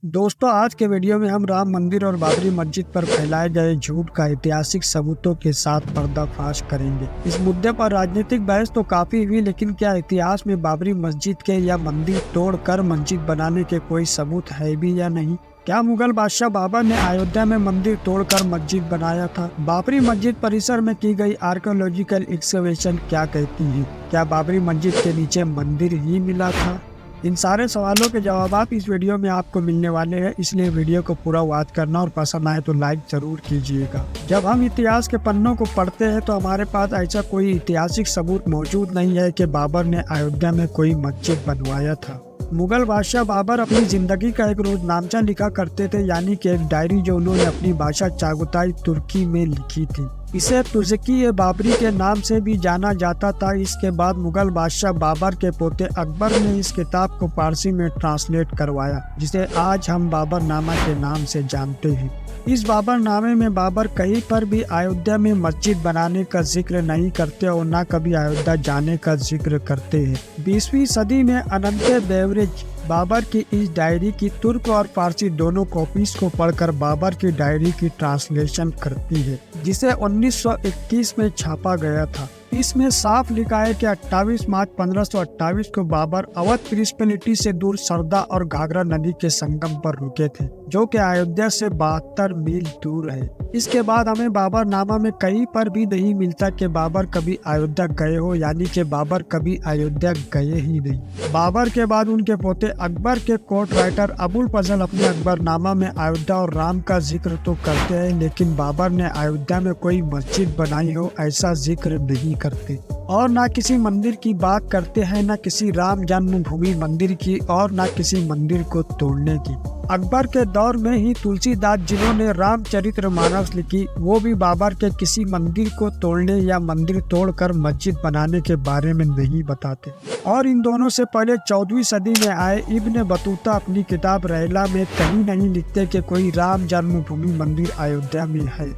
दोस्तों, आज के वीडियो में हम राम मंदिर और बाबरी मस्जिद पर फैलाए गए झूठ का ऐतिहासिक सबूतों के साथ पर्दाफाश करेंगे। इस मुद्दे पर राजनीतिक बहस तो काफी हुई, लेकिन क्या इतिहास में बाबरी मस्जिद के या मंदिर तोड़कर मस्जिद बनाने के कोई सबूत है भी या नहीं? क्या मुगल बादशाह बाबर ने अयोध्या में मंदिर तोड़कर मस्जिद बनाया था? बाबरी मस्जिद परिसर में की गई आर्कियोलॉजिकल एक्सकवेशन क्या कहती है? क्या बाबरी मस्जिद के नीचे मंदिर ही मिला था? इन सारे सवालों के जवाब इस वीडियो में आपको मिलने वाले हैं, इसलिए वीडियो को पूरा वॉच करना और पसंद आए तो लाइक जरूर कीजिएगा। जब हम इतिहास के पन्नों को पढ़ते हैं तो हमारे पास ऐसा कोई ऐतिहासिक सबूत मौजूद नहीं है कि बाबर ने अयोध्या में कोई मस्जिद बनवाया था। मुगल बादशाह बाबर अपनी जिंदगी का एक रोजनामा लिखा करते थे, यानी कि एक डायरी जो उन्होंने अपनी भाषा चागताई तुर्की में लिखी थी। इसे तुज़की बाबरी के नाम से भी जाना जाता था। इसके बाद मुगल बादशाह बाबर के पोते अकबर ने इस किताब को फारसी में ट्रांसलेट करवाया, जिसे आज हम बाबरनामा के नाम से जानते हैं। इस बाबरनामे में बाबर कहीं पर भी अयोध्या में मस्जिद बनाने का जिक्र नहीं करते और न कभी अयोध्या जाने का जिक्र करते हैं। 20वीं सदी में अनंते बेवरेज बाबर की इस डायरी की तुर्क और फारसी दोनों कॉपीज को पढ़कर बाबर की डायरी की ट्रांसलेशन करती है, जिसे 1921 में छापा गया था। इसमें साफ लिखा है कि 28 मार्च 1528 को बाबर अवध प्रिंसिपलिटी से दूर सरदा और घाघरा नदी के संगम पर रुके थे, जो कि अयोध्या से 72 मील दूर है। इसके बाद हमें बाबरनामा में कहीं पर भी नहीं मिलता कि बाबर कभी अयोध्या गए हो, यानी कि बाबर कभी अयोध्या गए ही नहीं। बाबर के बाद उनके पोते अकबर के कोर्ट राइटर अबुल फजल अपने अकबरनामा में अयोध्या और राम का जिक्र तो करते हैं, लेकिन बाबर ने अयोध्या में कोई मस्जिद बनाई हो ऐसा जिक्र नहीं करते, और न किसी मंदिर की बात करते हैं, न किसी राम जन्मभूमि मंदिर की, और न किसी मंदिर को तोड़ने की। अकबर के दौर में ही तुलसीदास, जिन्होंने रामचरितमानस लिखी, वो भी बाबर के किसी मंदिर को तोड़ने या मंदिर तोड़कर मस्जिद बनाने के बारे में नहीं बताते। और इन दोनों से पहले 14वीं सदी में आए इब्न बतूता अपनी किताब रहला में कहीं नहीं लिखते कि कोई राम जन्मभूमि मंदिर अयोध्या में है।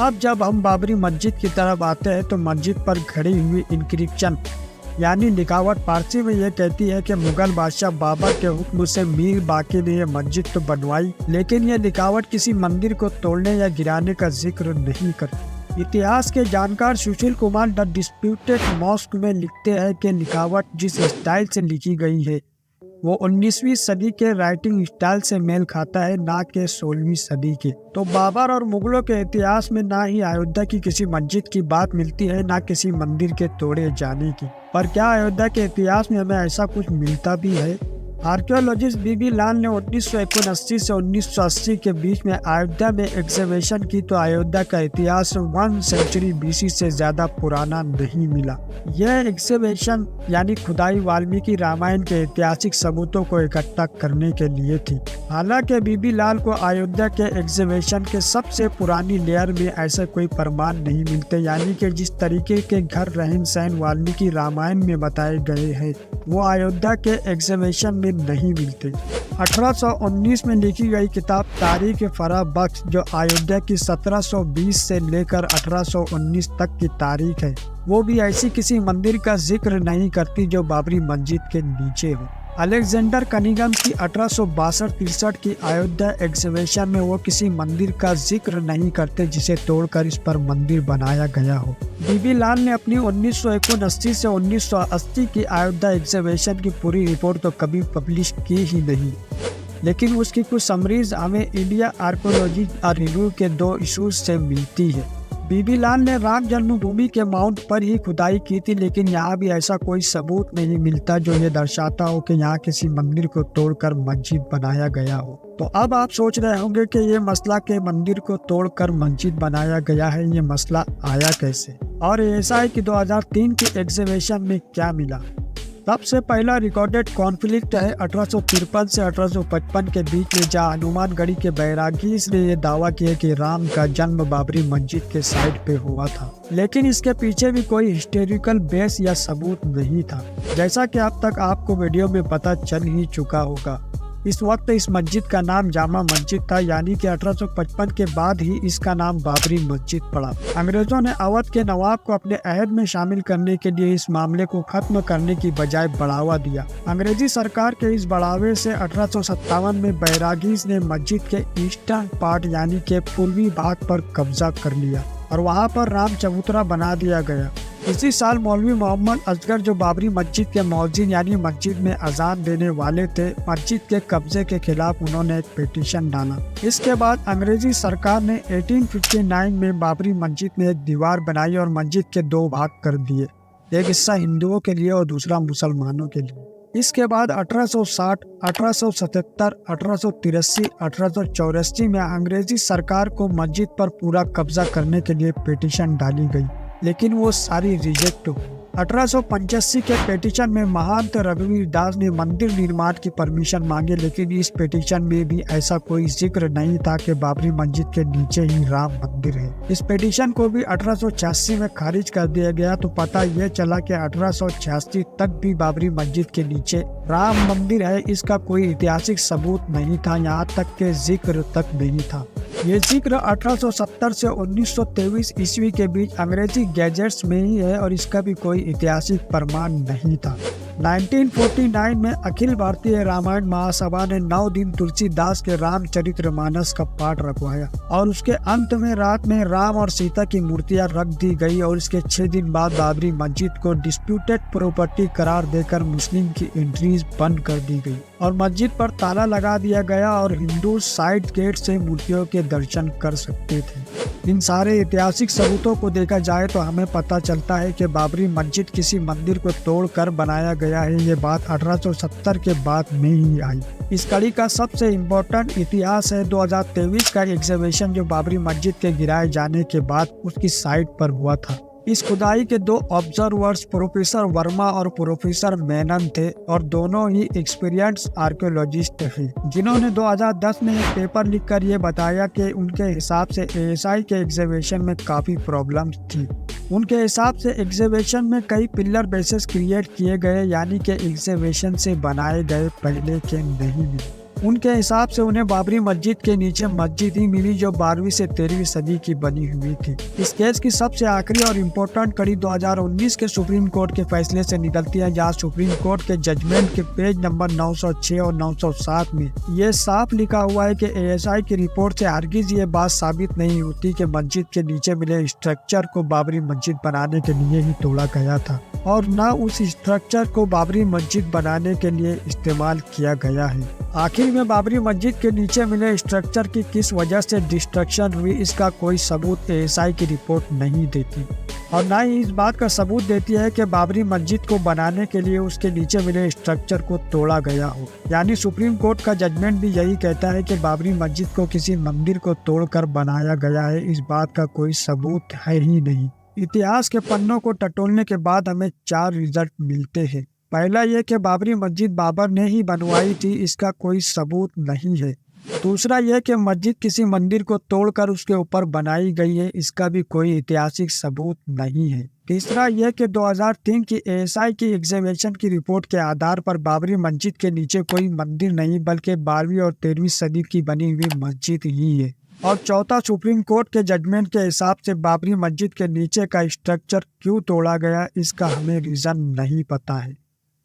अब जब हम बाबरी मस्जिद की तरफ आते हैं तो मस्जिद पर खड़ी हुई इंक्रिप्शन यानी लिखावट फारसी में यह कहती है कि मुगल बादशाह बाबर के हुक्म से मीर बाकी ने यह मस्जिद तो बनवाई, लेकिन यह लिखावट किसी मंदिर को तोड़ने या गिराने का जिक्र नहीं करती। इतिहास के जानकार Sushil Kumar the disputed mask में लिखते हैं कि लिखावट जिस स्टाइल से लिखी गई है वो 19वीं सदी के राइटिंग स्टाइल से मेल खाता है, ना कि 16वीं सदी के। तो बाबर और मुगलों के इतिहास में ना ही अयोध्या की किसी मस्जिद की बात मिलती है, ना किसी मंदिर के तोड़े जाने की। पर क्या अयोध्या के इतिहास में हमें ऐसा कुछ मिलता भी है? आर्कियोलॉजिस्ट बीबी लाल ने 1979 से 1980 के बीच में अयोध्या में एक्सकवेशन की, तो अयोध्या का इतिहास 1 सेंचुरी BC से ज्यादा पुराना नहीं मिला। यह एक्सकवेशन यानी खुदाई वाल्मीकि रामायण के ऐतिहासिक सबूतों को इकट्ठा करने के लिए थी। हालांकि बीबी लाल को अयोध्या के एक्सकवेशन के सबसे पुरानी लेयर में ऐसे कोई प्रमाण नहीं मिलते, यानी कि जिस तरीके के घर रहन सहन वाल्मीकि रामायण में बताए गए हैं वो अयोध्या के एक्सकवेशन में नहीं मिलते। 1819 में लिखी गई किताब तारीख फराह बख्श, जो अयोध्या की 1720 से लेकर 1819 तक की तारीख है, वो भी ऐसी किसी मंदिर का जिक्र नहीं करती जो बाबरी मस्जिद के नीचे हो। अलेक्जेंडर कनिंघम की 1862-63 की अयोध्या एक्सकवेशन में वो किसी मंदिर का जिक्र नहीं करते जिसे तोड़कर इस पर मंदिर बनाया गया हो। बीबी लाल ने अपनी 1979 से 1980 की अयोध्या एक्सकवेशन की पूरी रिपोर्ट तो कभी पब्लिश की ही नहीं, लेकिन उसकी कुछ समरीज हमें इंडिया आर्कियोलॉजी और रिव्यू के 2 इशूज से मिलती है। बीबी लाल ने राम जन्मभूमि के माउंट पर ही खुदाई की थी, लेकिन यहाँ भी ऐसा कोई सबूत नहीं मिलता जो ये दर्शाता हो कि यहाँ किसी मंदिर को तोड़कर मस्जिद बनाया गया हो। तो अब आप सोच रहे होंगे कि ये मसला के मंदिर को तोड़कर मस्जिद बनाया गया है, ये मसला आया कैसे? और ऐसा है कि 2003 की एक्सकवेशन में क्या मिला। सबसे पहला रिकॉर्डेड कॉन्फ्लिक्ट है 1853 से 1855 के बीच में, जहाँ हनुमानगढ़ी के बैरागी ने यह दावा किया कि राम का जन्म बाबरी मस्जिद के साइड पे हुआ था, लेकिन इसके पीछे भी कोई हिस्टोरिकल बेस या सबूत नहीं था। जैसा कि अब तक आपको वीडियो में पता चल ही चुका होगा, इस वक्त इस मस्जिद का नाम जामा मस्जिद था, यानी कि 1855 के बाद ही इसका नाम बाबरी मस्जिद पड़ा। अंग्रेजों ने अवध के नवाब को अपने अहद में शामिल करने के लिए इस मामले को खत्म करने की बजाय बढ़ावा दिया। अंग्रेजी सरकार के इस बढ़ावे से 1857 में बैरागीज ने मस्जिद के ईस्टर्न पार्ट यानी के पूर्वी भाग पर कब्जा कर लिया और वहां पर राम चबूतरा बना दिया गया। इसी साल मौलवी मोहम्मद असगर, जो बाबरी मस्जिद के मौजिन यानी मस्जिद में अजान देने वाले थे, मस्जिद के कब्जे के खिलाफ उन्होंने एक पिटीशन डाला। इसके बाद अंग्रेजी सरकार ने 1859 में बाबरी मस्जिद में एक दीवार बनाई और मस्जिद के 2 भाग कर दिए, एक हिस्सा हिंदुओं के लिए और दूसरा मुसलमानों के लिए। इसके बाद 1860, 1877, 1883, 1884 में अंग्रेजी सरकार को मस्जिद पर पूरा कब्जा करने के लिए पिटीशन डाली गई, लेकिन वो सारी रिजेक्ट हुई। 1885 के पिटीशन में महंत रघुवीर दास ने मंदिर निर्माण की परमिशन मांगी, लेकिन इस पिटीशन में भी ऐसा कोई जिक्र नहीं था कि बाबरी मस्जिद के नीचे ही राम मंदिर है। इस पिटीशन को भी 1886 में खारिज कर दिया गया। तो पता यह चला कि 1886 तक भी बाबरी मस्जिद के नीचे राम मंदिर है, इसका कोई ऐतिहासिक सबूत नहीं था, यहाँ तक के जिक्र तक नहीं था। ये जिक्र 1870 से 1923 ईस्वी के बीच अंग्रेजी गैजेट्स में ही है और इसका भी कोई ऐतिहासिक प्रमाण नहीं था। 1949 में अखिल भारतीय रामायण महासभा ने 9 दिन तुलसीदास के रामचरितमानस का पाठ रखवाया और उसके अंत में रात में राम और सीता की मूर्तियां रख दी गई और इसके 6 दिन बाद बाबरी मस्जिद को डिस्प्यूटेड प्रॉपर्टी करार देकर मुस्लिम की एंट्रीज बंद कर दी गई और मस्जिद पर ताला लगा दिया गया और हिंदू साइड गेट से मूर्तियों के दर्शन कर सकते थे। इन सारे ऐतिहासिक सबूतों को देखा जाए तो हमें पता चलता है कि बाबरी मस्जिद किसी मंदिर को तोड़कर बनाया गया है। ये बात 1870 के बाद में ही आई। इस कड़ी का सबसे इम्पोर्टेंट इतिहास है 2023 का एग्जीबिशन, जो बाबरी मस्जिद के गिराए जाने के बाद उसकी साइट पर हुआ था। इस खुदाई के 2 ऑब्जर्वर्स प्रोफेसर वर्मा और प्रोफेसर मेनन थे और दोनों ही एक्सपीरियंस आर्कियोलॉजिस्ट थे, जिन्होंने 2010 में एक पेपर लिखकर ये बताया कि उनके हिसाब से एएसआई के एग्जीबिशन में काफ़ी प्रॉब्लम्स थी। उनके हिसाब से एग्जीबिशन में कई पिलर बेसिस क्रिएट किए गए, यानी कि एग्जीबिशन से बनाए गए पहले के नहीं मिले। उनके हिसाब से उन्हें बाबरी मस्जिद के नीचे मस्जिद ही मिली, जो 12वीं से 13वीं सदी की बनी हुई थी। इस केस की सबसे आखिरी और इम्पोर्टेंट कड़ी 2019 के सुप्रीम कोर्ट के फैसले से निकलती है, जहां सुप्रीम कोर्ट के जजमेंट के पेज नंबर 906 और 907 में ये साफ लिखा हुआ है कि एएसआई की रिपोर्ट से हरगिज ये बात साबित नहीं होती कि मस्जिद के नीचे मिले स्ट्रक्चर को बाबरी मस्जिद बनाने के लिए ही तोड़ा गया था और न उस स्ट्रक्चर को बाबरी मस्जिद बनाने के लिए इस्तेमाल किया गया है। आखिर में बाबरी मस्जिद के नीचे मिले स्ट्रक्चर की किस वजह से डिस्ट्रक्शन हुई, इसका कोई सबूत एएसआई की रिपोर्ट नहीं देती और न ही इस बात का सबूत देती है कि बाबरी मस्जिद को बनाने के लिए उसके नीचे मिले स्ट्रक्चर को तोड़ा गया हो। यानी सुप्रीम कोर्ट का जजमेंट भी यही कहता है कि बाबरी मस्जिद को किसी मंदिर को तोड़कर बनाया गया है। इस बात का कोई सबूत है ही नहीं। इतिहास के पन्नों को टटोलने के बाद हमें 4 रिजल्ट मिलते हैं। पहला ये कि बाबरी मस्जिद बाबर ने ही बनवाई थी, इसका कोई सबूत नहीं है। दूसरा यह कि मस्जिद किसी मंदिर को तोड़कर उसके ऊपर बनाई गई है, इसका भी कोई ऐतिहासिक सबूत नहीं है। तीसरा यह कि 2003 की एएसआई की एग्जीबिशन की रिपोर्ट के आधार पर बाबरी मस्जिद के नीचे कोई मंदिर नहीं बल्कि 12वीं और 13वीं सदी की बनी हुई मस्जिद ही है। और चौथा, सुप्रीम कोर्ट के जजमेंट के हिसाब से बाबरी मस्जिद के नीचे का स्ट्रक्चर क्यों तोड़ा गया, इसका हमें रीजन नहीं पता है।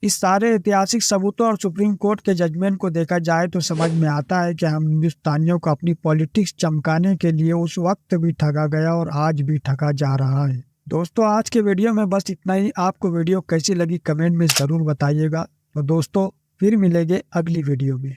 इस सारे ऐतिहासिक सबूतों और सुप्रीम कोर्ट के जजमेंट को देखा जाए तो समझ में आता है कि हम हिंदुस्तानियों को अपनी पॉलिटिक्स चमकाने के लिए उस वक्त भी ठगा गया और आज भी ठगा जा रहा है। दोस्तों, आज के वीडियो में बस इतना ही। आपको वीडियो कैसी लगी कमेंट में ज़रूर बताइएगा। तो दोस्तों, फिर मिलेंगे अगली वीडियो में।